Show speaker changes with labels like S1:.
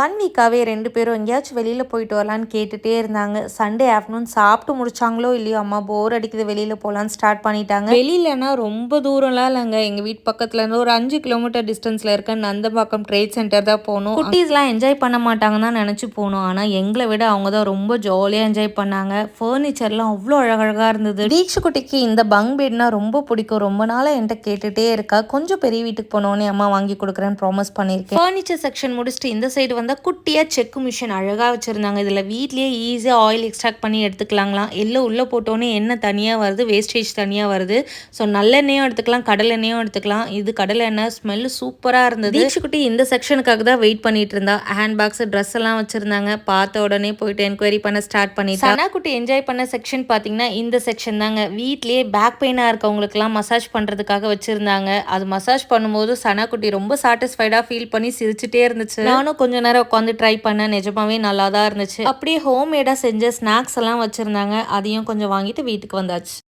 S1: 1 வீக்காவே 2 பேரும் எங்கேயாச்சும் வெளியில போயிட்டு வரலான்னு கேட்டுட்டே இருந்தாங்க. சண்டே ஆஃப்டர்நூன் சாப்பிட்டு முடிச்சாங்களோ இல்லையோ, அம்மா போர் அடிக்குது வெளியில போலான்னு ஸ்டார்ட் பண்ணிட்டாங்க. வெளியிலனா ரொம்ப தூரம்லாம் இல்லைங்க. எங்க வீட்டு பக்கத்துல இருந்து ஒரு 5 கிலோமீட்டர் டிஸ்டன்ஸ்ல இருக்க நந்தம்பாக்கம் ட்ரேட் சென்டர் தான் போனோம். குட்டீஸ்லாம் என்ஜாய் பண்ண மாட்டாங்கன்னு தான் நினைச்சு போனோம். ஆனா எங்களை விட அவங்க தான் ரொம்ப ஜாலியா என்ஜாய் பண்ணாங்க. ஃபர்னிச்சர்லாம் அவ்வளோ அழகழகா இருந்தது. தீக்ஷு குட்டிக்கு இந்த பங்க் பெட்னா ரொம்ப பிடிக்கும். ரொம்ப நாளா என்கிட்ட கேட்டுட்டே இருக்கா. கொஞ்சம் பெரிய வீட்டுக்கு போனோடனே அம்மா வாங்கி கொடுக்குறேன்னு ப்ராமிஸ் பண்ணியிருக்கேன். ஃபர்னிச்சர் செக்ஷன் முடிச்சுட்டு இந்த சைடு வந்தால் குட்டியாக செக்கு மிஷின் அழகாக வச்சுருந்தாங்க. இதில் வீட்லேயே ஈஸியாக ஆயில் எக்ஸ்ட்ராக்ட் பண்ணி எடுத்துக்கலாங்களாம். எல்லாம் உள்ளே போட்டோன்னே எண்ணெய் தனியாக வருது, வேஸ்டேஜ் தனியாக வருது. ஸோ நல்லெண்ணெயும் எடுத்துக்கலாம், கடலெண்ணெயும் எடுத்துக்கலாம். இது கடலை எண்ணெய் ஸ்மெல்லு சூப்பராக இருந்தது. தீக்ஷுக்குட்டி இந்த செக்ஷனுக்காக தான் வெயிட் பண்ணிட்டு இருந்தா. ஹேண்ட் பேக்ஸ், ட்ரெஸ் எல்லாம் வச்சுருந்தாங்க. பார்த்த உடனே போயிட்டு என்கொயரி பண்ண ஸ்டார்ட் பண்ணிட்டா. சனா குட்டி என்ஜாய் பண்ண செக்ஷன் பார்த்தீங்கன்னா இந்த செக்ஷன் தாங்க. வீட்லேயே பேக் பெயினாக இருக்கவங்களுக்குலாம் மசாஜ் பண்ணுறதுக்காக வச்சுருந்தாங்க. அது மசாஜ் பண்ணும்போது சனா குட்டி ரொம்ப சாட்டிஸ்ஃபைடாக ஃபீல் பண்ணி சிரிச்சுட்டே இருந்துச்சு. நானும் கொஞ்ச நேரம் உட்காந்து ட்ரை பண்ணேன். நிஜமாவே நல்லா தான் இருந்துச்சு. அப்படியே ஹோம்மேடாக செஞ்ச ஸ்நாக்ஸ் எல்லாம் வச்சுருந்தாங்க. அதையும் கொஞ்சம் வாங்கிட்டு வீட்டுக்கு வந்தாச்சு.